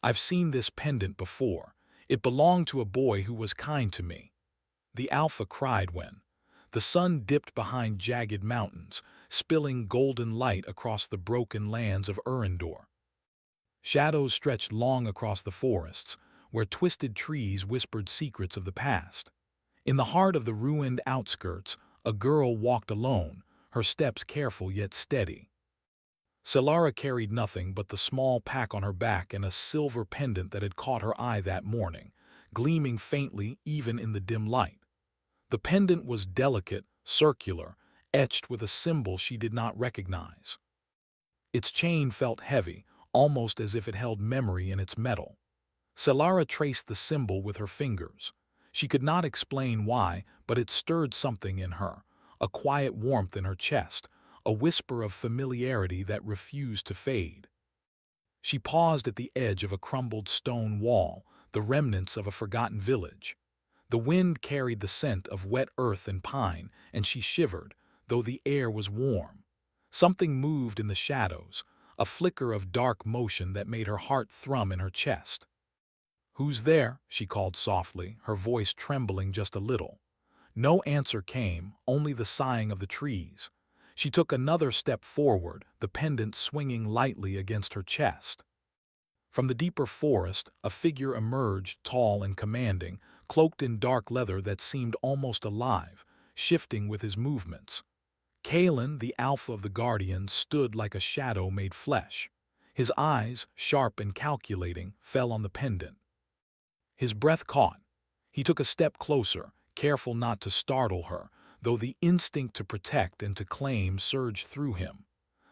I've seen this pendant before. It belonged to a boy who was kind to me." The alpha cried when the sun dipped behind jagged mountains, spilling golden light across the broken lands of Urindor. Shadows stretched long across the forests, where twisted trees whispered secrets of the past. In the heart of the ruined outskirts, a girl walked alone, her steps careful yet steady. Solara carried nothing but the small pack on her back and a silver pendant that had caught her eye that morning, gleaming faintly even in the dim light. The pendant was delicate, circular, etched with a symbol she did not recognize. Its chain felt heavy, almost as if it held memory in its metal. Solara traced the symbol with her fingers. She could not explain why, but it stirred something in her, a quiet warmth in her chest, a whisper of familiarity that refused to fade. She paused at the edge of a crumbled stone wall, the remnants of a forgotten village. The wind carried the scent of wet earth and pine, and she shivered, though the air was warm. Something moved in the shadows, a flicker of dark motion that made her heart thrum in her chest. "Who's there?" she called softly, her voice trembling just a little. No answer came, only the sighing of the trees. She took another step forward, the pendant swinging lightly against her chest. From the deeper forest, a figure emerged, tall and commanding, cloaked in dark leather that seemed almost alive, shifting with his movements. Kalen, the alpha of the Guardians, stood like a shadow made flesh. His eyes, sharp and calculating, fell on the pendant. His breath caught. He took a step closer, careful not to startle her, though the instinct to protect and to claim surged through him.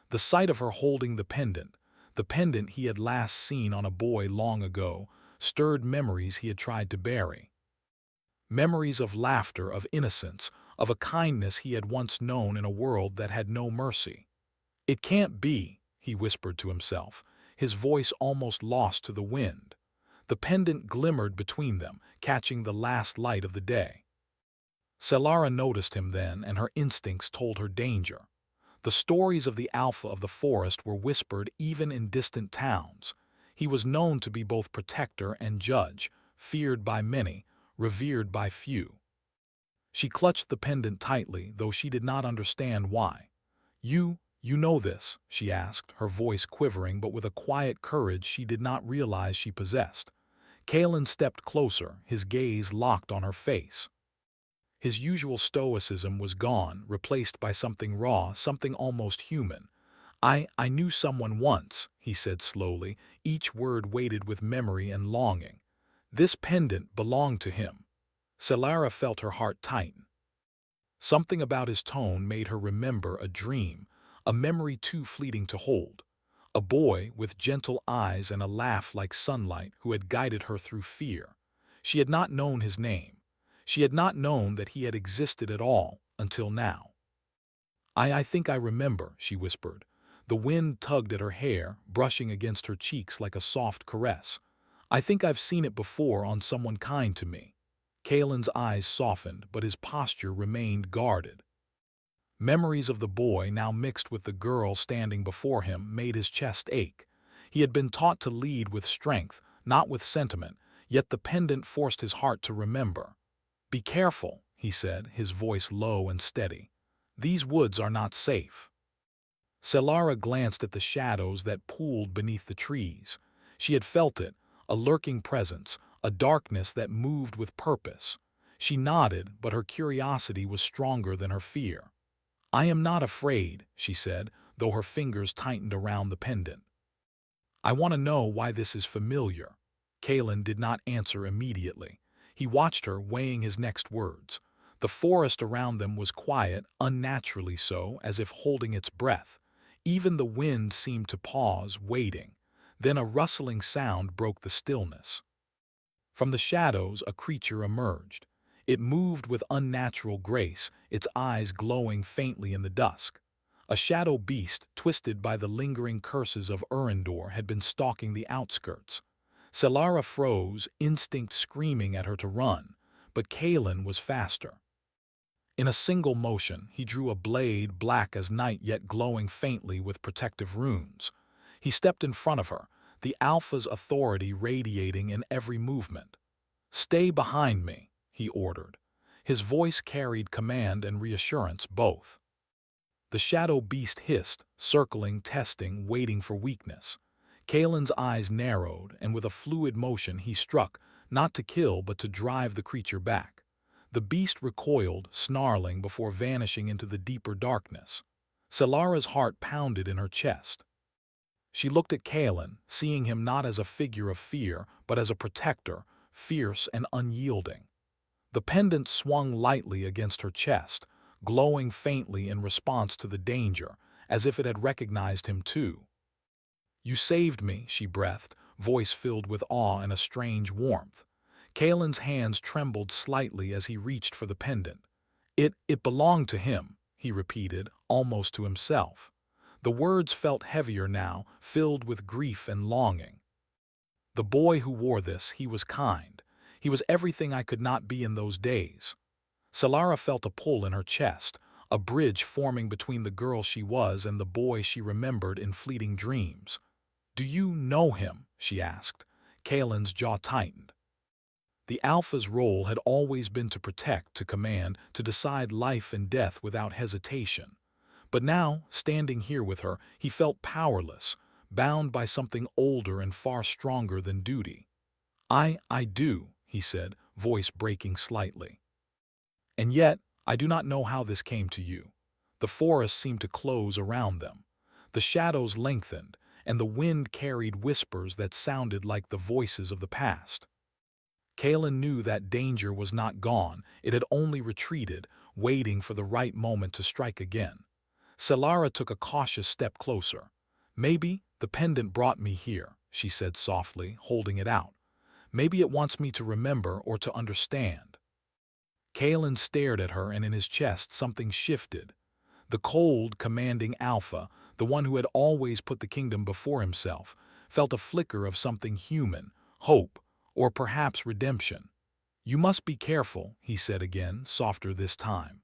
The sight of her holding the pendant he had last seen on a boy long ago, stirred memories he had tried to bury. Memories of laughter, of innocence, of a kindness he had once known in a world that had no mercy. "It can't be," he whispered to himself, his voice almost lost to the wind. The pendant glimmered between them, catching the last light of the day. Solara noticed him then, and her instincts told her danger. The stories of the alpha of the forest were whispered even in distant towns. He was known to be both protector and judge, feared by many, revered by few. She clutched the pendant tightly, though she did not understand why. You know this?" she asked, her voice quivering but with a quiet courage she did not realize she possessed. Kalen stepped closer, his gaze locked on her face. His usual stoicism was gone, replaced by something raw, something almost human. I knew someone once," he said slowly, each word weighted with memory and longing. "This pendant belonged to him." Solara felt her heart tighten. Something about his tone made her remember a dream, a memory too fleeting to hold. A boy with gentle eyes and a laugh like sunlight who had guided her through fear. She had not known his name. She had not known that he had existed at all until now. I think I remember," she whispered. The wind tugged at her hair, brushing against her cheeks like a soft caress. "I think I've seen it before on someone kind to me." Kalen's eyes softened, but his posture remained guarded. Memories of the boy, now mixed with the girl standing before him, made his chest ache. He had been taught to lead with strength, not with sentiment, yet the pendant forced his heart to remember. "Be careful," he said, his voice low and steady. "These woods are not safe." Solara glanced at the shadows that pooled beneath the trees. She had felt it, a lurking presence, a darkness that moved with purpose. She nodded, but her curiosity was stronger than her fear. "I am not afraid," she said, though her fingers tightened around the pendant. "I want to know why this is familiar." Kalen did not answer immediately. He watched her, weighing his next words. The forest around them was quiet, unnaturally so, as if holding its breath. Even the wind seemed to pause, waiting. Then a rustling sound broke the stillness. From the shadows, a creature emerged. It moved with unnatural grace, its eyes glowing faintly in the dusk. A shadow beast, twisted by the lingering curses of Urindor, had been stalking the outskirts. Solara froze, instinct screaming at her to run, but Kalen was faster. In a single motion, he drew a blade black as night yet glowing faintly with protective runes. He stepped in front of her, the alpha's authority radiating in every movement. "Stay behind me," he ordered. His voice carried command and reassurance both. The shadow beast hissed, circling, testing, waiting for weakness. Kalen's eyes narrowed, and with a fluid motion he struck, not to kill but to drive the creature back. The beast recoiled, snarling, before vanishing into the deeper darkness. Selara's heart pounded in her chest. She looked at Kalen, seeing him not as a figure of fear, but as a protector, fierce and unyielding. The pendant swung lightly against her chest, glowing faintly in response to the danger, as if it had recognized him too. "You saved me," she breathed, voice filled with awe and a strange warmth. Kalen's hands trembled slightly as he reached for the pendant. It belonged to him," he repeated, almost to himself. The words felt heavier now, filled with grief and longing. "The boy who wore this, he was kind. He was everything I could not be in those days." Solara felt a pull in her chest, a bridge forming between the girl she was and the boy she remembered in fleeting dreams. "Do you know him?" she asked. Kalen's jaw tightened. The Alpha's role had always been to protect, to command, to decide life and death without hesitation. But now, standing here with her, he felt powerless, bound by something older and far stronger than duty. I do," he said, voice breaking slightly. "And yet, I do not know how this came to you." The forest seemed to close around them. The shadows lengthened, and the wind carried whispers that sounded like the voices of the past. Kalen knew that danger was not gone, it had only retreated, waiting for the right moment to strike again. Solara took a cautious step closer. "Maybe the pendant brought me here," she said softly, holding it out. "Maybe it wants me to remember or to understand." Kalen stared at her, and in his chest something shifted. The cold, commanding Alpha, the one who had always put the kingdom before himself, felt a flicker of something human, hope, or perhaps redemption. "You must be careful," he said again, softer this time.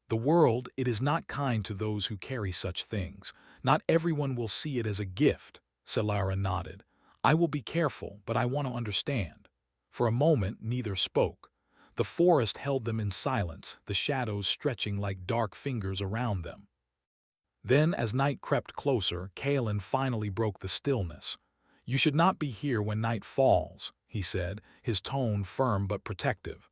"The world, it is not kind to those who carry such things. Not everyone will see it as a gift." Solara nodded. "I will be careful, but I want to understand." For a moment, neither spoke. The forest held them in silence, the shadows stretching like dark fingers around them. Then, as night crept closer, Kalen finally broke the stillness. "You should not be here when night falls," he said, his tone firm but protective.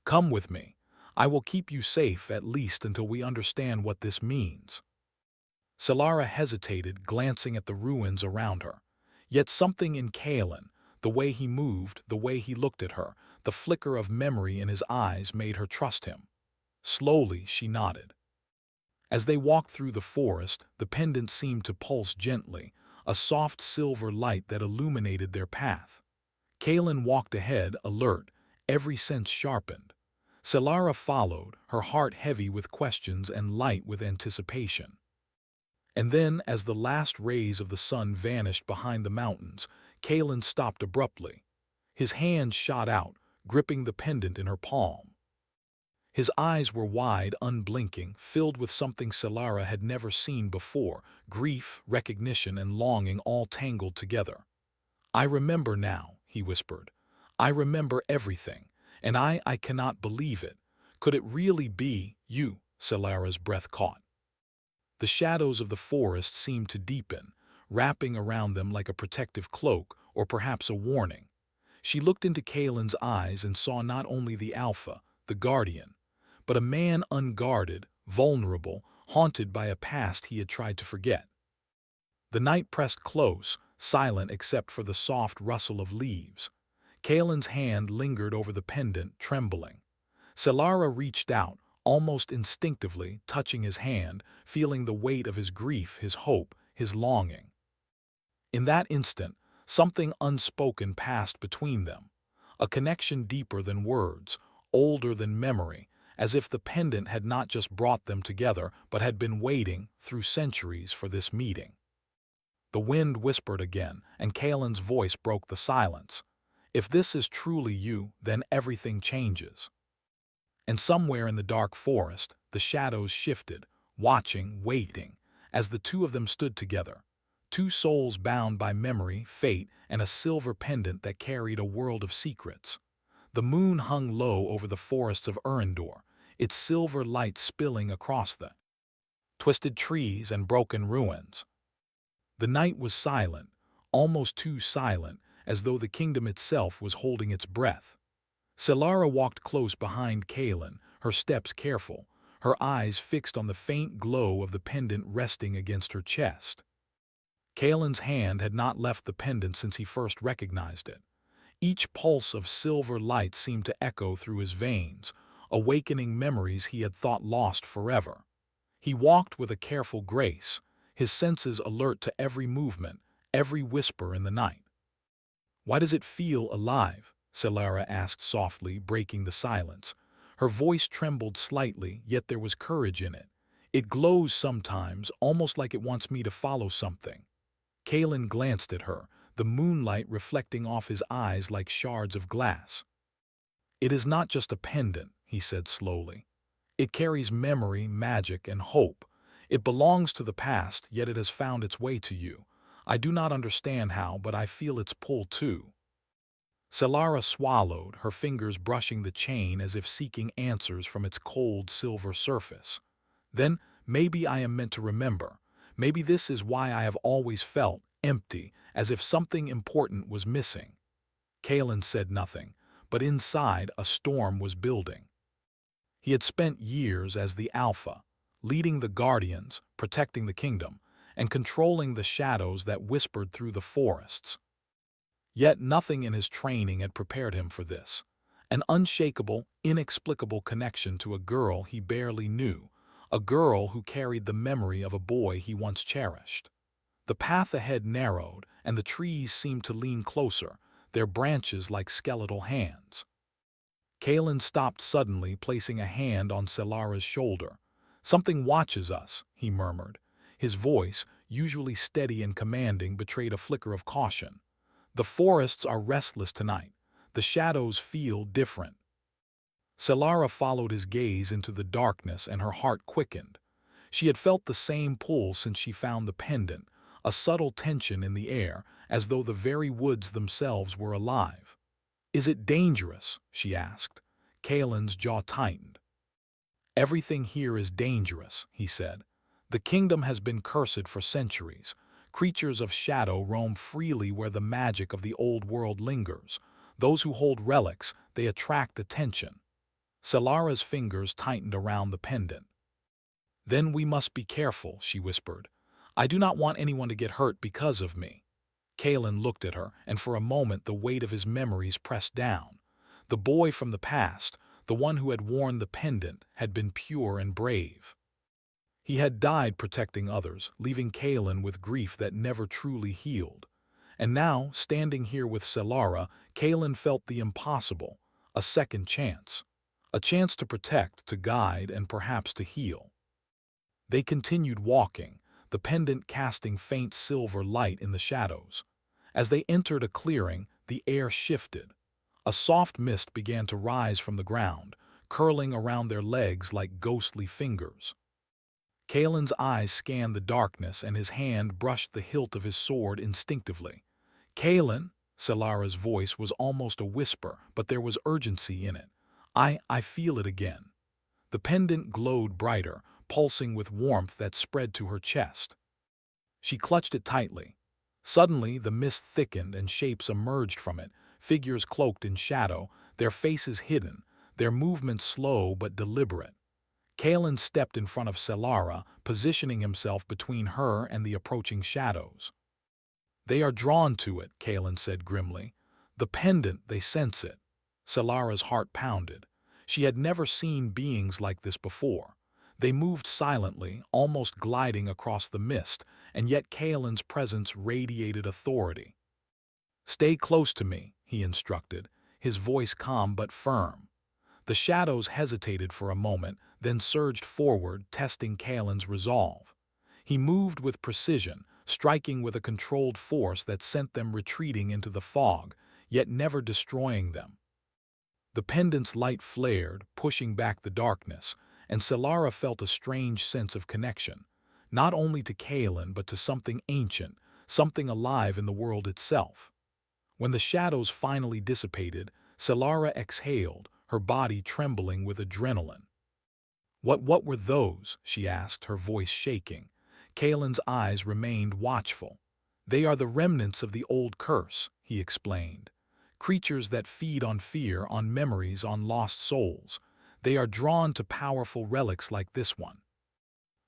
"Come with me. I will keep you safe at least until we understand what this means." Solara hesitated, glancing at the ruins around her. Yet something in Kalen, the way he moved, the way he looked at her, the flicker of memory in his eyes made her trust him. Slowly, she nodded. As they walked through the forest, the pendant seemed to pulse gently, a soft silver light that illuminated their path. Kalen walked ahead, alert, every sense sharpened. Solara followed, her heart heavy with questions and light with anticipation. And then, as the last rays of the sun vanished behind the mountains, Kalen stopped abruptly. His hand shot out, gripping the pendant in her palm. His eyes were wide, unblinking, filled with something Solara had never seen before, grief, recognition, and longing all tangled together. "I remember now," he whispered. "I remember everything, and I cannot believe it. Could it really be you?" Solara's breath caught. The shadows of the forest seemed to deepen, wrapping around them like a protective cloak, or perhaps a warning. She looked into Kalen's eyes and saw not only the Alpha, the guardian, but a man unguarded, vulnerable, haunted by a past he had tried to forget. The night pressed close, silent except for the soft rustle of leaves. Kalen's hand lingered over the pendant, trembling. Solara reached out, almost instinctively, touching his hand, feeling the weight of his grief, his hope, his longing. In that instant, something unspoken passed between them, a connection deeper than words, older than memory, as if the pendant had not just brought them together, but had been waiting, through centuries, for this meeting. The wind whispered again, and Kalen's voice broke the silence. "If this is truly you, then everything changes." And somewhere in the dark forest, the shadows shifted, watching, waiting, as the two of them stood together. two souls bound by memory, fate, and a silver pendant that carried a world of secrets. The moon hung low over the forests of Urindor, its silver light spilling across the twisted trees and broken ruins. The night was silent, almost too silent, as though the kingdom itself was holding its breath. Selara walked close behind Kaelin, her steps careful, her eyes fixed on the faint glow of the pendant resting against her chest. Kaelin's hand had not left the pendant since he first recognized it. Each pulse of silver light seemed to echo through his veins, awakening memories he had thought lost forever. He walked with a careful grace, his senses alert to every movement, every whisper in the night. "Why does it feel alive?" Selara asked softly, breaking the silence. Her voice trembled slightly, yet there was courage in it. "It glows sometimes, almost like it wants me to follow something." Kaelin glanced at her, the moonlight reflecting off his eyes like shards of glass. "It is not just a pendant," he said slowly. "It carries memory, magic, and hope. It belongs to the past, yet it has found its way to you. I do not understand how, but I feel its pull too." Selara swallowed, her fingers brushing the chain as if seeking answers from its cold silver surface. "Then, maybe I am meant to remember. Maybe this is why I have always felt empty, as if something important was missing." Kaelin said nothing, but inside a storm was building. He had spent years as the Alpha, leading the Guardians, protecting the kingdom, and controlling the shadows that whispered through the forests. Yet nothing in his training had prepared him for this. An unshakable, inexplicable connection to a girl he barely knew, a girl who carried the memory of a boy he once cherished. The path ahead narrowed, and the trees seemed to lean closer, their branches like skeletal hands. Kaelin stopped suddenly, placing a hand on Selara's shoulder. "Something watches us," he murmured. His voice, usually steady and commanding, betrayed a flicker of caution. "The forests are restless tonight. The shadows feel different." Selara followed his gaze into the darkness, and her heart quickened. She had felt the same pull since she found the pendant, a subtle tension in the air, as though the very woods themselves were alive. "Is it dangerous?" she asked. Kaelin's jaw tightened. "Everything here is dangerous," he said. "The kingdom has been cursed for centuries. Creatures of shadow roam freely where the magic of the old world lingers. Those who hold relics, they attract attention." Selara's fingers tightened around the pendant. "Then we must be careful," she whispered. "I do not want anyone to get hurt because of me." Kaelin looked at her, and for a moment the weight of his memories pressed down. The boy from the past, the one who had worn the pendant, had been pure and brave. He had died protecting others, leaving Kaelin with grief that never truly healed. And now, standing here with Selara, Kaelin felt the impossible, a second chance. A chance to protect, to guide, and perhaps to heal. They continued walking, the pendant casting faint silver light in the shadows. As they entered a clearing, the air shifted. A soft mist began to rise from the ground, curling around their legs like ghostly fingers. Kaelin's eyes scanned the darkness, and his hand brushed the hilt of his sword instinctively. "Kaelin," Selara's voice was almost a whisper, but there was urgency in it. I feel it again." The pendant glowed brighter, pulsing with warmth that spread to her chest. She clutched it tightly. Suddenly, the mist thickened and shapes emerged from it, figures cloaked in shadow, their faces hidden, their movements slow but deliberate. Kaelin stepped in front of Selara, positioning himself between her and the approaching shadows. "They are drawn to it," Kaelin said grimly. "The pendant, they sense it." Selara's heart pounded. She had never seen beings like this before. They moved silently, almost gliding across the mist, and yet Kaelin's presence radiated authority. "Stay close to me," he instructed, his voice calm but firm. The shadows hesitated for a moment, then surged forward, testing Kaelin's resolve. He moved with precision, striking with a controlled force that sent them retreating into the fog, yet never destroying them. The pendant's light flared, pushing back the darkness, and Selara felt a strange sense of connection, not only to Kaelin but to something ancient, something alive in the world itself. When the shadows finally dissipated, Solara exhaled, her body trembling with adrenaline. What were those?" she asked, her voice shaking. Kalen's eyes remained watchful. "They are the remnants of the old curse," he explained. "Creatures that feed on fear, on memories, on lost souls. They are drawn to powerful relics like this one.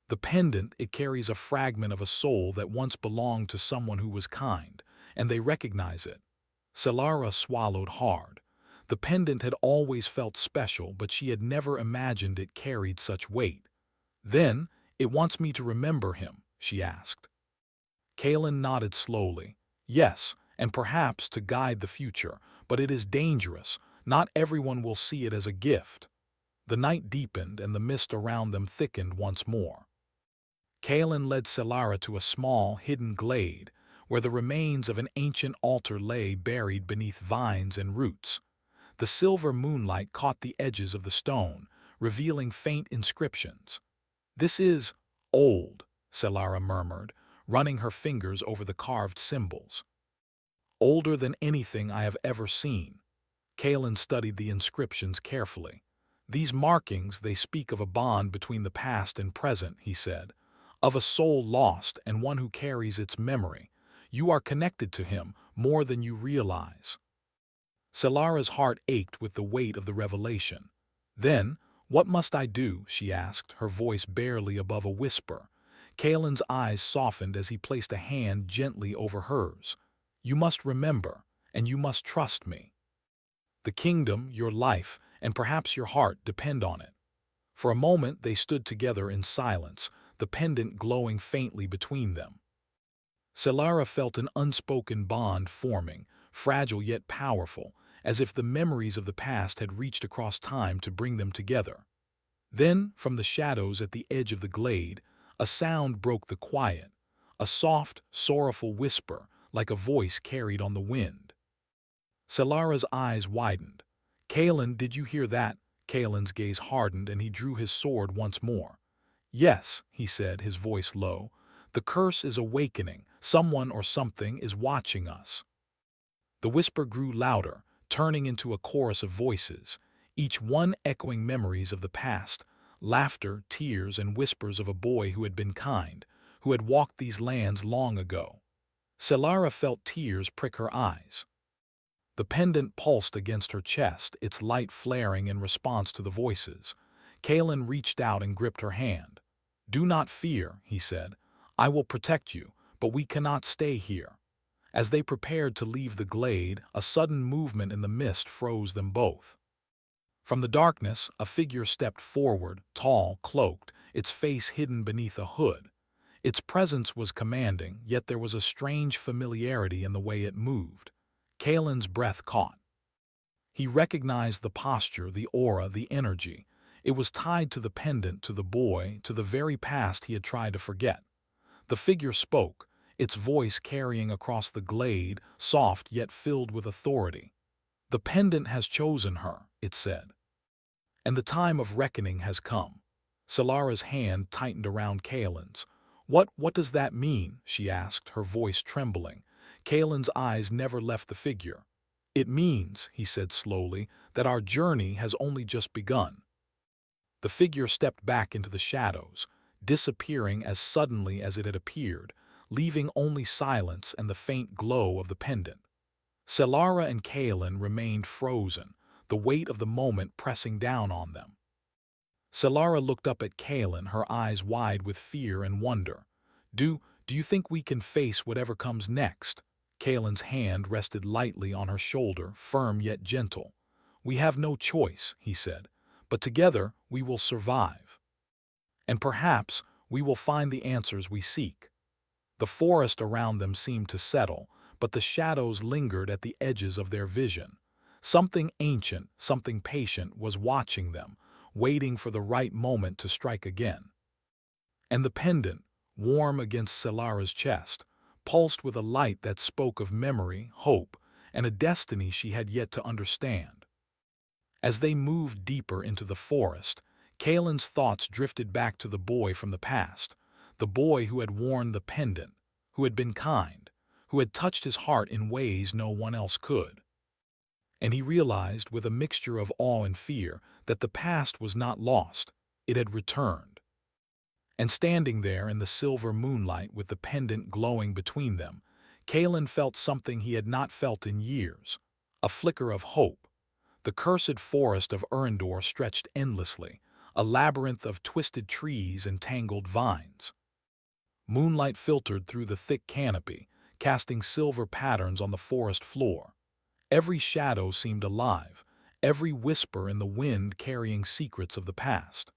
The pendant, it carries a fragment of a soul that once belonged to someone who was kind, and they recognize it." Solara swallowed hard. The pendant had always felt special, but she had never imagined it carried such weight. "Then, it wants me to remember him?" she asked. Kalen nodded slowly. "Yes, and perhaps to guide the future, but it is dangerous. Not everyone will see it as a gift." The night deepened and the mist around them thickened once more. Kalen led Solara to a small, hidden glade, where the remains of an ancient altar lay buried beneath vines and roots. The silver moonlight caught the edges of the stone, revealing faint inscriptions. "This is old," Solara murmured, running her fingers over the carved symbols. "Older than anything I have ever seen." Kalen studied the inscriptions carefully. "These markings, they speak of a bond between the past and present," he said. "Of a soul lost and one who carries its memory. You are connected to him more than you realize." Solara's heart ached with the weight of the revelation. "Then, what must I do?" she asked, her voice barely above a whisper. Kalen's eyes softened as he placed a hand gently over hers. "You must remember, and you must trust me. The kingdom, your life, and perhaps your heart depend on it." For a moment they stood together in silence, the pendant glowing faintly between them. Solara felt an unspoken bond forming, fragile yet powerful, as if the memories of the past had reached across time to bring them together. Then, from the shadows at the edge of the glade, a sound broke the quiet, a soft, sorrowful whisper, like a voice carried on the wind. Solara's eyes widened. "Kalen, did you hear that?" Kalen's gaze hardened and he drew his sword once more. "Yes," he said, his voice low. "The curse is awakening. Someone or something is watching us." The whisper grew louder, turning into a chorus of voices, each one echoing memories of the past, laughter, tears, and whispers of a boy who had been kind, who had walked these lands long ago. Solara felt tears prick her eyes. The pendant pulsed against her chest, its light flaring in response to the voices. Kalen reached out and gripped her hand. "Do not fear," he said. "I will protect you, but we cannot stay here." As they prepared to leave the glade, a sudden movement in the mist froze them both. From the darkness, a figure stepped forward, tall, cloaked, its face hidden beneath a hood. Its presence was commanding, yet there was a strange familiarity in the way it moved. Kalen's breath caught. He recognized the posture, the aura, the energy. It was tied to the pendant, to the boy, to the very past he had tried to forget. The figure spoke, its voice carrying across the glade, soft yet filled with authority. "The pendant has chosen her," it said. "And the time of reckoning has come." Solara's hand tightened around Kalen's. What does that mean?" she asked, her voice trembling. Kalen's eyes never left the figure. "It means," he said slowly, "that our journey has only just begun." The figure stepped back into the shadows, disappearing as suddenly as it had appeared, leaving only silence and the faint glow of the pendant. Solara and Kalen remained frozen, the weight of the moment pressing down on them. Solara looked up at Kalen, her eyes wide with fear and wonder. Do you think we can face whatever comes next?" Kalen's hand rested lightly on her shoulder, firm yet gentle. "We have no choice," he said, "but together we will survive. And perhaps we will find the answers we seek." The forest around them seemed to settle, but the shadows lingered at the edges of their vision. Something ancient, something patient was watching them, waiting for the right moment to strike again. And the pendant, warm against Solara's chest, pulsed with a light that spoke of memory, hope, and a destiny she had yet to understand. As they moved deeper into the forest, Kalen's thoughts drifted back to the boy from the past, the boy who had worn the pendant, who had been kind, who had touched his heart in ways no one else could. And he realized, with a mixture of awe and fear, that the past was not lost, it had returned. And standing there in the silver moonlight with the pendant glowing between them, Kalen felt something he had not felt in years, a flicker of hope. The cursed forest of Urindor stretched endlessly, a labyrinth of twisted trees and tangled vines. Moonlight filtered through the thick canopy, casting silver patterns on the forest floor. Every shadow seemed alive, every whisper in the wind carrying secrets of the past.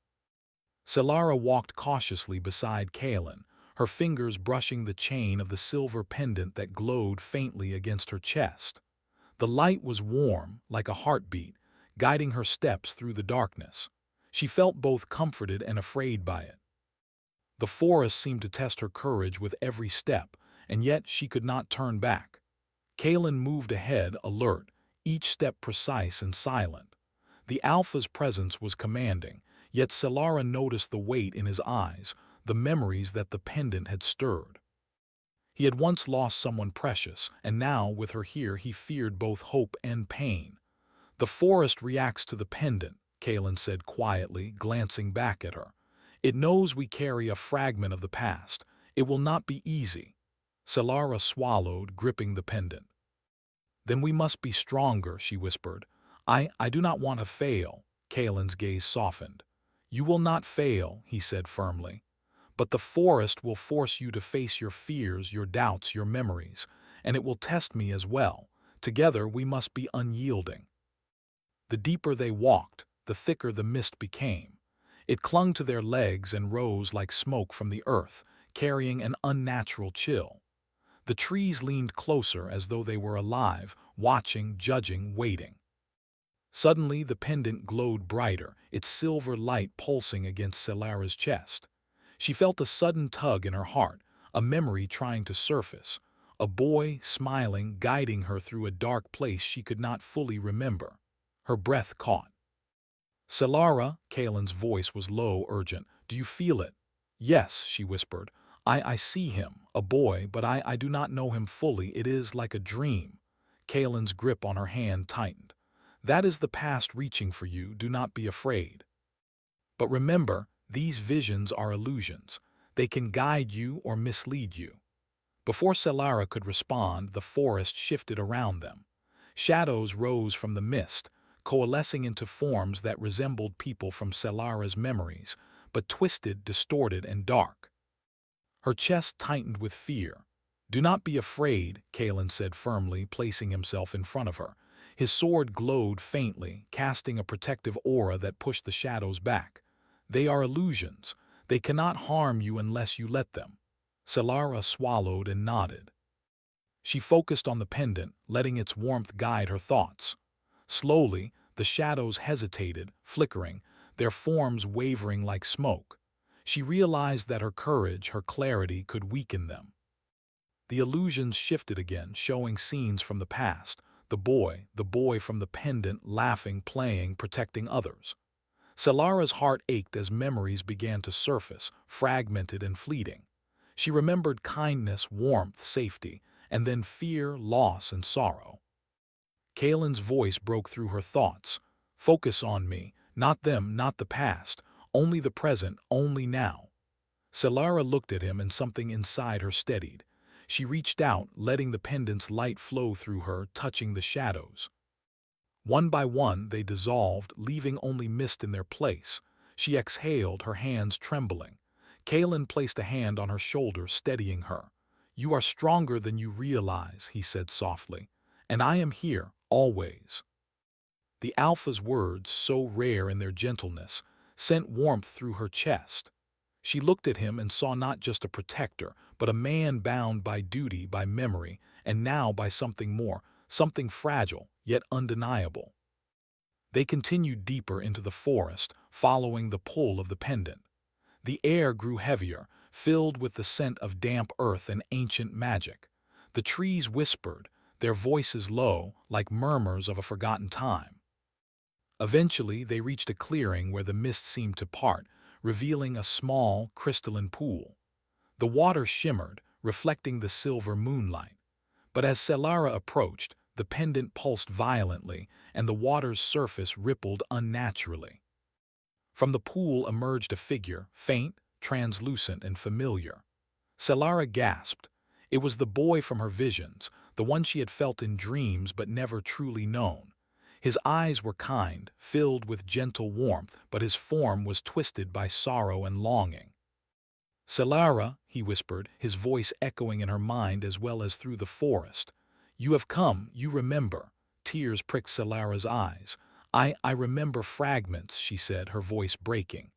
Selara walked cautiously beside Kalen, her fingers brushing the chain of the silver pendant that glowed faintly against her chest. The light was warm, like a heartbeat, guiding her steps through the darkness. She felt both comforted and afraid by it. The forest seemed to test her courage with every step, and yet she could not turn back. Kalen moved ahead, alert, each step precise and silent. The Alpha's presence was commanding, yet Selara noticed the weight in his eyes, the memories that the pendant had stirred. He had once lost someone precious, and now, with her here, he feared both hope and pain. "The forest reacts to the pendant," Kalen said quietly, glancing back at her. "It knows we carry a fragment of the past. It will not be easy." Selara swallowed, gripping the pendant. "Then we must be stronger," she whispered. I do not want to fail." Kalen's gaze softened. "You will not fail," he said firmly. "But the forest will force you to face your fears, your doubts, your memories, and it will test me as well. Together we must be unyielding." The deeper they walked, the thicker the mist became. It clung to their legs and rose like smoke from the earth, carrying an unnatural chill. The trees leaned closer as though they were alive, watching, judging, waiting. Suddenly the pendant glowed brighter, its silver light pulsing against Selara's chest. She felt a sudden tug in her heart, a memory trying to surface. A boy, smiling, guiding her through a dark place she could not fully remember. Her breath caught. "Selara," Kalen's voice was low, urgent. "Do you feel it?" "Yes," she whispered. I see him, a boy, but I do not know him fully. It is like a dream." Kalen's grip on her hand tightened. "That is the past reaching for you. Do not be afraid. But remember, these visions are illusions. They can guide you or mislead you." Before Selara could respond, the forest shifted around them. Shadows rose from the mist, coalescing into forms that resembled people from Selara's memories, but twisted, distorted, and dark. Her chest tightened with fear. "Do not be afraid," Kalen said firmly, placing himself in front of her. His sword glowed faintly, casting a protective aura that pushed the shadows back. "They are illusions. They cannot harm you unless you let them." Selara swallowed and nodded. She focused on the pendant, letting its warmth guide her thoughts. Slowly, the shadows hesitated, flickering, their forms wavering like smoke. She realized that her courage, her clarity, could weaken them. The illusions shifted again, showing scenes from the past. The boy from the pendant, laughing, playing, protecting others. Selara's heart ached as memories began to surface, fragmented and fleeting. She remembered kindness, warmth, safety, and then fear, loss, and sorrow. Kalen's voice broke through her thoughts. "Focus on me, not them, not the past. Only the present, only now." Selara looked at him and something inside her steadied. She reached out, letting the pendant's light flow through her, touching the shadows. One by one they dissolved, leaving only mist in their place. She exhaled, her hands trembling. Kalen placed a hand on her shoulder, steadying her. "You are stronger than you realize," he said softly. "And I am here, always." The Alpha's words, so rare in their gentleness, sent warmth through her chest. She looked at him and saw not just a protector, but a man bound by duty, by memory, and now by something more, something fragile, yet undeniable. They continued deeper into the forest, following the pull of the pendant. The air grew heavier, filled with the scent of damp earth and ancient magic. The trees whispered, their voices low, like murmurs of a forgotten time. Eventually, they reached a clearing where the mist seemed to part, revealing a small, crystalline pool. The water shimmered, reflecting the silver moonlight. But as Selara approached, the pendant pulsed violently and the water's surface rippled unnaturally. From the pool emerged a figure, faint, translucent, and familiar. Selara gasped. It was the boy from her visions, the one she had felt in dreams but never truly known. His eyes were kind, filled with gentle warmth, but his form was twisted by sorrow and longing. "Selara," he whispered, his voice echoing in her mind as well as through the forest. "You have come, you remember." Tears pricked Selara's eyes. I remember fragments," she said, her voice breaking.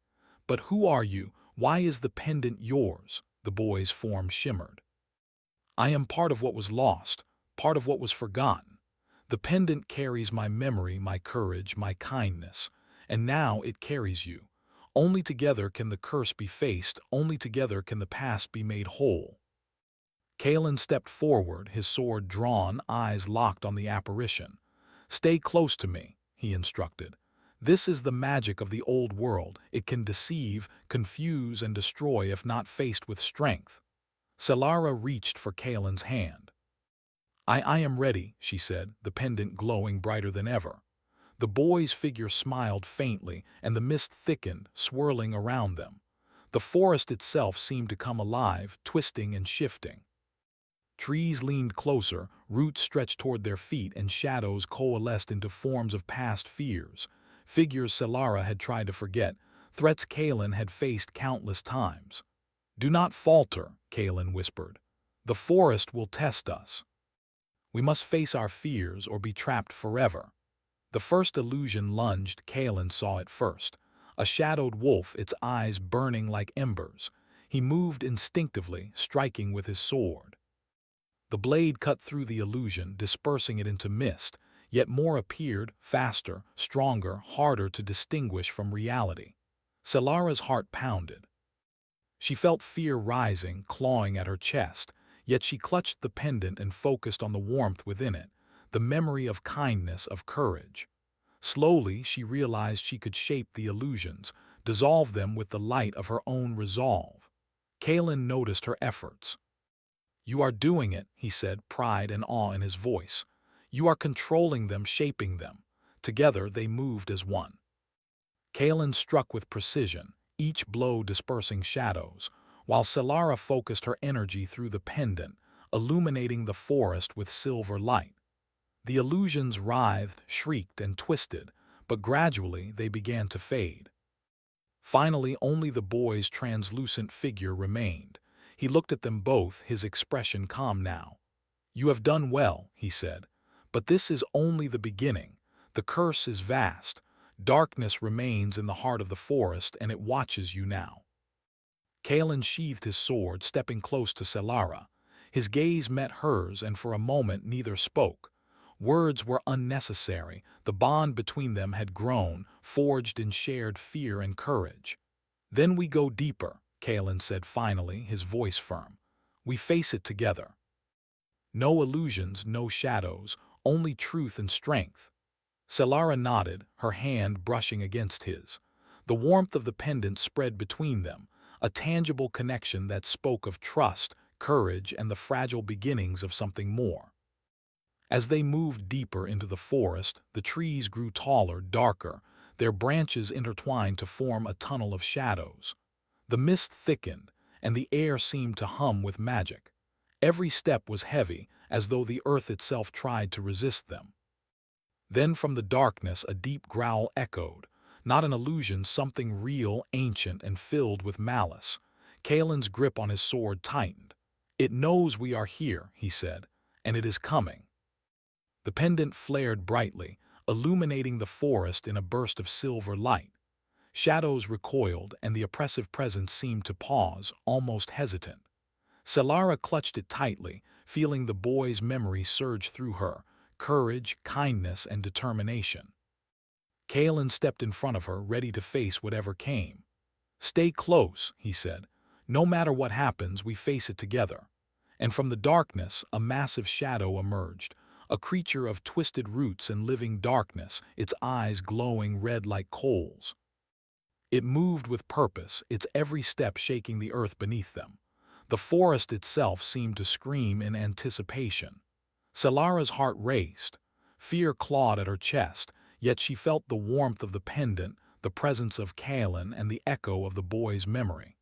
"But who are you? Why is the pendant yours?" The boy's form shimmered. "I am part of what was lost, part of what was forgotten. The pendant carries my memory, my courage, my kindness, and now it carries you. Only together can the curse be faced, only together can the past be made whole." Kalen stepped forward, his sword drawn, eyes locked on the apparition. "Stay close to me," he instructed. "This is the magic of the old world. It can deceive, confuse, and destroy if not faced with strength." Selara reached for Kalen's hand. I am ready," she said, the pendant glowing brighter than ever. The boy's figure smiled faintly, and the mist thickened, swirling around them. The forest itself seemed to come alive, twisting and shifting. Trees leaned closer, roots stretched toward their feet, and shadows coalesced into forms of past fears. Figures Selara had tried to forget, threats Kalen had faced countless times. "Do not falter," Kalen whispered. "The forest will test us. We must face our fears or be trapped forever." The first illusion lunged. Kalen saw it first. A shadowed wolf, its eyes burning like embers. He moved instinctively, striking with his sword. The blade cut through the illusion, dispersing it into mist, yet more appeared, faster, stronger, harder to distinguish from reality. Selara's heart pounded. She felt fear rising, clawing at her chest, yet she clutched the pendant and focused on the warmth within it, the memory of kindness, of courage. Slowly, she realized she could shape the illusions, dissolve them with the light of her own resolve. Kalen noticed her efforts. "You are doing it," he said, pride and awe in his voice. "You are controlling them, shaping them." Together, they moved as one. Kalen struck with precision, each blow dispersing shadows, while Selara focused her energy through the pendant, illuminating the forest with silver light. The illusions writhed, shrieked, and twisted, but gradually they began to fade. Finally, only the boy's translucent figure remained. He looked at them both, his expression calm now. "You have done well," he said, "but this is only the beginning. The curse is vast. Darkness remains in the heart of the forest, and it watches you now." Kalen sheathed his sword, stepping close to Selara. His gaze met hers, and for a moment neither spoke. Words were unnecessary. The bond between them had grown, forged in shared fear and courage. "Then we go deeper," Kalen said finally, his voice firm. "We face it together. No illusions, no shadows, only truth and strength." Selara nodded, her hand brushing against his. The warmth of the pendant spread between them, a tangible connection that spoke of trust, courage, and the fragile beginnings of something more. As they moved deeper into the forest, the trees grew taller, darker, their branches intertwined to form a tunnel of shadows. The mist thickened, and the air seemed to hum with magic. Every step was heavy, as though the earth itself tried to resist them. Then from the darkness a deep growl echoed, not an illusion, something real, ancient, and filled with malice. Kalen's grip on his sword tightened. "It knows we are here," he said, "and it is coming." The pendant flared brightly, illuminating the forest in a burst of silver light. Shadows recoiled, and the oppressive presence seemed to pause, almost hesitant. Selara clutched it tightly, feeling the boy's memory surge through her, courage, kindness, and determination. Kalen stepped in front of her, ready to face whatever came. "Stay close," he said. "No matter what happens, we face it together." And from the darkness, a massive shadow emerged, a creature of twisted roots and living darkness, its eyes glowing red like coals. It moved with purpose, its every step shaking the earth beneath them. The forest itself seemed to scream in anticipation. Salara's heart raced. Fear clawed at her chest, yet she felt the warmth of the pendant, the presence of Kalen, and the echo of the boy's memory.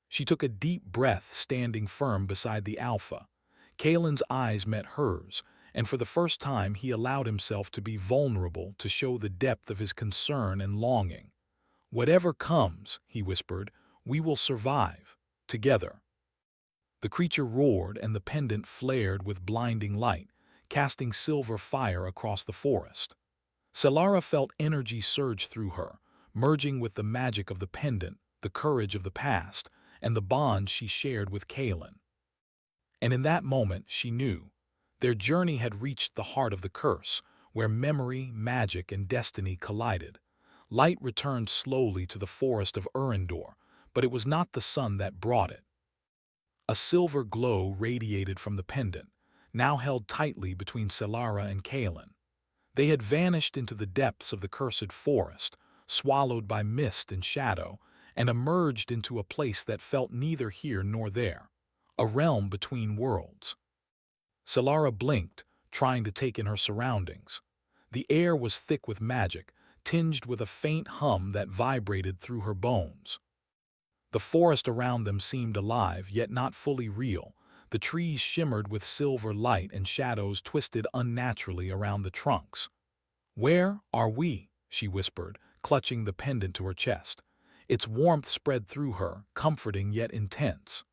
She took a deep breath, standing firm beside the Alpha. Kalen's eyes met hers, and for the first time he allowed himself to be vulnerable, to show the depth of his concern and longing. "Whatever comes," he whispered, "we will survive, together." The creature roared, and the pendant flared with blinding light, casting silver fire across the forest. Solara felt energy surge through her, merging with the magic of the pendant, the courage of the past, and the bond she shared with Kalen. And in that moment she knew. Their journey had reached the heart of the curse, where memory, magic, and destiny collided. Light returned slowly to the forest of Urindor, but it was not the sun that brought it. A silver glow radiated from the pendant, now held tightly between Solara and Kalen. They had vanished into the depths of the cursed forest, swallowed by mist and shadow, and emerged into a place that felt neither here nor there, a realm between worlds. Solara blinked, trying to take in her surroundings. The air was thick with magic, tinged with a faint hum that vibrated through her bones. The forest around them seemed alive, yet not fully real. The trees shimmered with silver light, and shadows twisted unnaturally around the trunks. "Where are we?" she whispered, clutching the pendant to her chest. Its warmth spread through her, comforting yet intense.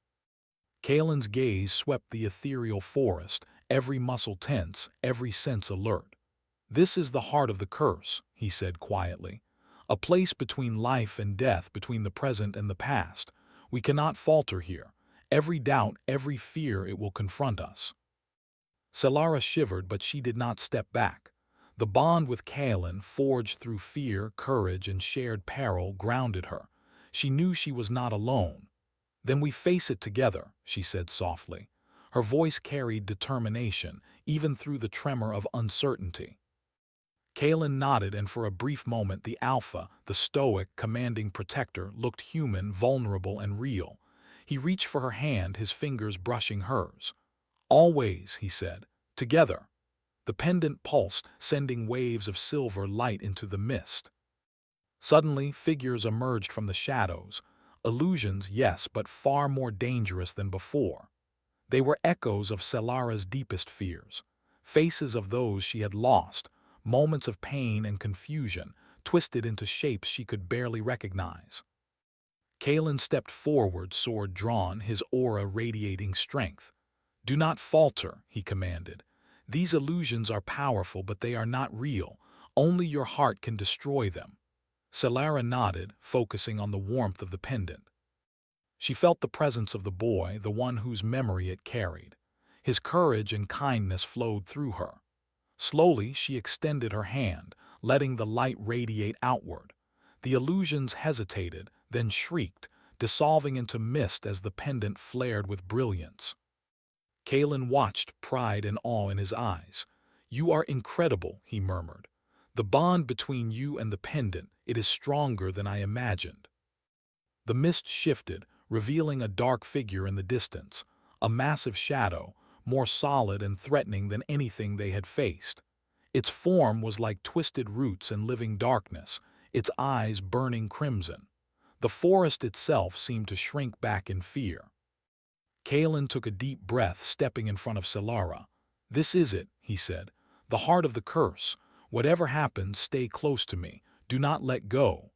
Kalen's gaze swept the ethereal forest, every muscle tense, every sense alert. "This is the heart of the curse," he said quietly. "A place between life and death, between the present and the past. We cannot falter here. Every doubt, every fear, it will confront us." Solara shivered, but she did not step back. The bond with Kalen, forged through fear, courage, and shared peril, grounded her. She knew she was not alone. "Then we face it together," she said softly. Her voice carried determination, even through the tremor of uncertainty. Kalen nodded, and for a brief moment the Alpha, the stoic, commanding protector, looked human, vulnerable, and real. He reached for her hand, his fingers brushing hers. "Always," he said, "together." The pendant pulsed, sending waves of silver light into the mist. Suddenly, figures emerged from the shadows. Illusions, yes, but far more dangerous than before. They were echoes of Solara's deepest fears, faces of those she had lost, moments of pain and confusion, twisted into shapes she could barely recognize. Kalen stepped forward, sword drawn, his aura radiating strength. "Do not falter," he commanded. "These illusions are powerful, but they are not real. Only your heart can destroy them." Solara nodded, focusing on the warmth of the pendant. She felt the presence of the boy, the one whose memory it carried. His courage and kindness flowed through her. Slowly, she extended her hand, letting the light radiate outward. The illusions hesitated, then shrieked, dissolving into mist as the pendant flared with brilliance. Kalen watched, pride and awe in his eyes. "You are incredible," he murmured. "The bond between you and the pendant, it is stronger than I imagined." The mist shifted, revealing a dark figure in the distance, a massive shadow, more solid and threatening than anything they had faced. Its form was like twisted roots and living darkness, its eyes burning crimson. The forest itself seemed to shrink back in fear. Kalen took a deep breath, stepping in front of Solara. "This is it," he said. "The heart of the curse. Whatever happens, stay close to me. Do not let go."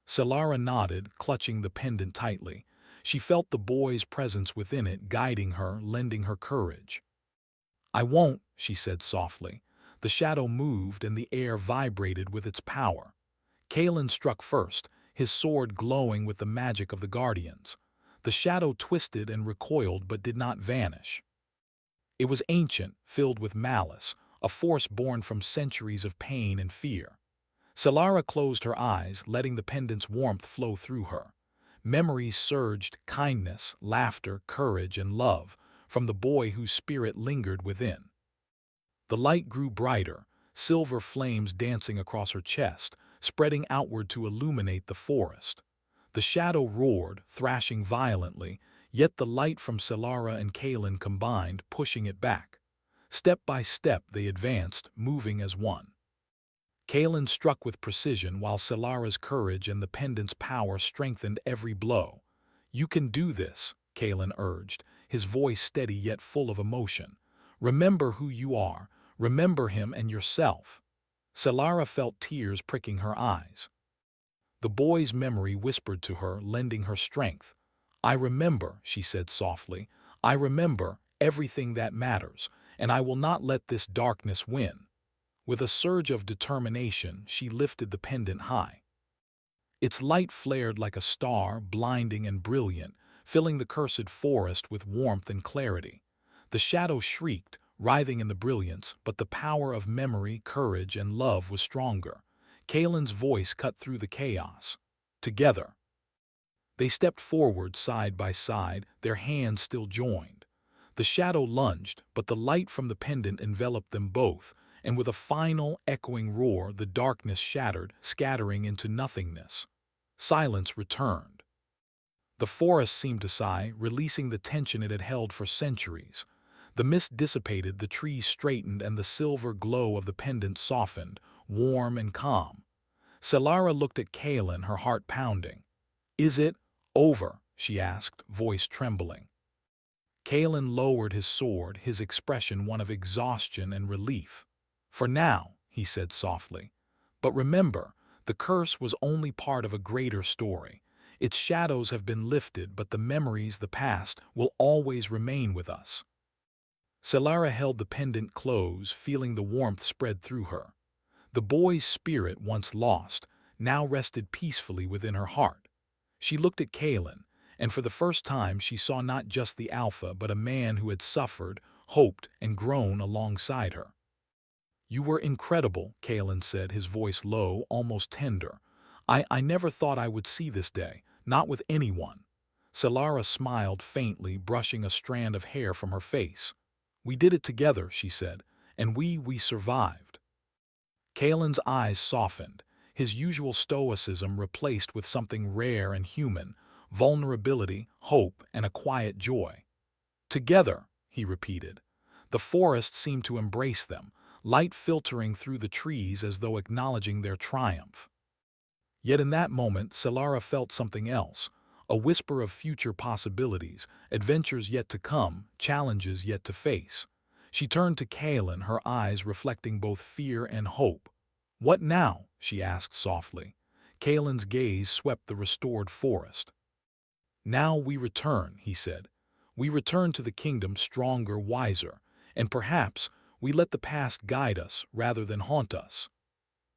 Solara nodded, clutching the pendant tightly. She felt the boy's presence within it, guiding her, lending her courage. "I won't," she said softly. The shadow moved, and the air vibrated with its power. Kalen struck first, his sword glowing with the magic of the guardians. The shadow twisted and recoiled, but did not vanish. It was ancient, filled with malice, a force born from centuries of pain and fear. Solara closed her eyes, letting the pendant's warmth flow through her. Memories surged, kindness, laughter, courage, and love, from the boy whose spirit lingered within. The light grew brighter, silver flames dancing across her chest, spreading outward to illuminate the forest. The shadow roared, thrashing violently, yet the light from Solara and Kalen combined, pushing it back. Step by step they advanced, moving as one. Kalen struck with precision while Selara's courage and the pendant's power strengthened every blow. "You can do this," Kalen urged, his voice steady yet full of emotion. "Remember who you are. Remember him and yourself." Selara felt tears pricking her eyes. The boy's memory whispered to her, lending her strength. "I remember," she said softly. "I remember everything that matters, and I will not let this darkness win." With a surge of determination, she lifted the pendant high. Its light flared like a star, blinding and brilliant, filling the cursed forest with warmth and clarity. The shadow shrieked, writhing in the brilliance, but the power of memory, courage, and love was stronger. Kalen's voice cut through the chaos. "Together." They stepped forward side by side, their hands still joined. The shadow lunged, but the light from the pendant enveloped them both, and with a final, echoing roar, the darkness shattered, scattering into nothingness. Silence returned. The forest seemed to sigh, releasing the tension it had held for centuries. The mist dissipated, the trees straightened, and the silver glow of the pendant softened, warm and calm. Selara looked at Kalen, her heart pounding. "Is it over?" she asked, voice trembling. Kalen lowered his sword, his expression one of exhaustion and relief. "For now," he said softly. "But remember, the curse was only part of a greater story. Its shadows have been lifted, but the memories, the past, will always remain with us." Selara held the pendant close, feeling the warmth spread through her. The boy's spirit, once lost, now rested peacefully within her heart. She looked at Kalen, and for the first time she saw not just the Alpha, but a man who had suffered, hoped, and grown alongside her. "You were incredible," Kalen said, his voice low, almost tender. I never thought I would see this day, not with anyone." Selara smiled faintly, brushing a strand of hair from her face. "We did it together," she said, "and we survived." Kalen's eyes softened, his usual stoicism replaced with something rare and human, vulnerability, hope, and a quiet joy. "Together," he repeated. The forest seemed to embrace them, light filtering through the trees as though acknowledging their triumph. Yet in that moment, Selara felt something else, a whisper of future possibilities, adventures yet to come, challenges yet to face. She turned to Kalen, her eyes reflecting both fear and hope. "What now?" she asked softly. Kalen's gaze swept the restored forest. "Now we return," he said. "We return to the kingdom stronger, wiser, and perhaps we let the past guide us rather than haunt us."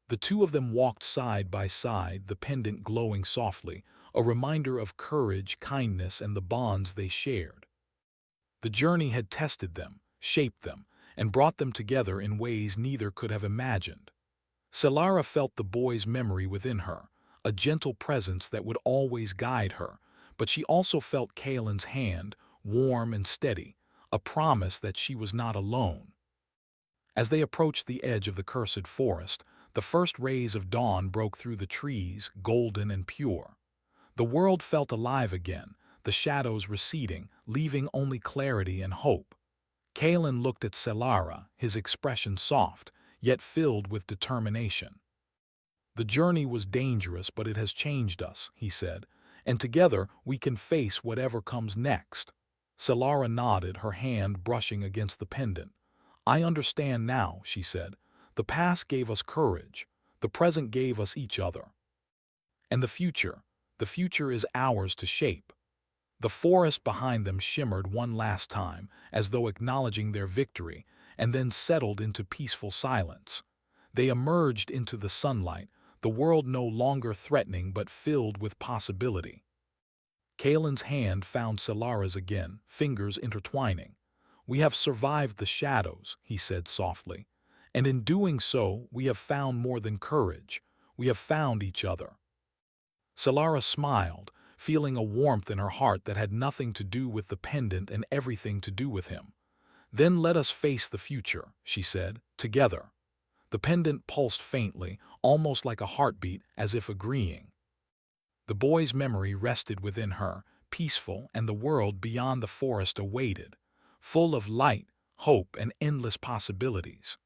The two of them walked side by side, the pendant glowing softly, a reminder of courage, kindness, and the bonds they shared. The journey had tested them, shaped them, and brought them together in ways neither could have imagined. Selara felt the boy's memory within her, a gentle presence that would always guide her, but she also felt Kalen's hand, warm and steady, a promise that she was not alone. As they approached the edge of the cursed forest, the first rays of dawn broke through the trees, golden and pure. The world felt alive again, the shadows receding, leaving only clarity and hope. Kalen looked at Selara, his expression soft, yet filled with determination. "The journey was dangerous, but it has changed us," he said, "and together we can face whatever comes next." Selara nodded, her hand brushing against the pendant. "I understand now," she said. "The past gave us courage. The present gave us each other. And the future is ours to shape." The forest behind them shimmered one last time, as though acknowledging their victory, and then settled into peaceful silence. They emerged into the sunlight, the world no longer threatening but filled with possibility. Kalen's hand found Selara's again, fingers intertwining. "We have survived the shadows," he said softly. "And in doing so, we have found more than courage. We have found each other." Selara smiled, feeling a warmth in her heart that had nothing to do with the pendant and everything to do with him. "Then let us face the future," she said, "together." The pendant pulsed faintly, almost like a heartbeat, as if agreeing. The boy's memory rested within her, peaceful, and the world beyond the forest awaited, full of light, hope, and endless possibilities.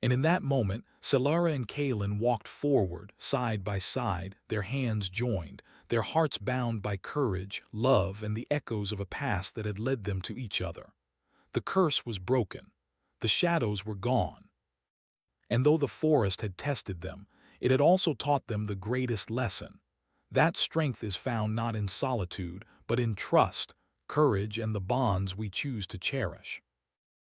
And in that moment, Solara and Kalen walked forward, side by side, their hands joined, their hearts bound by courage, love, and the echoes of a past that had led them to each other. The curse was broken. The shadows were gone. And though the forest had tested them, it had also taught them the greatest lesson. That strength is found not in solitude, but in trust, courage, and the bonds we choose to cherish.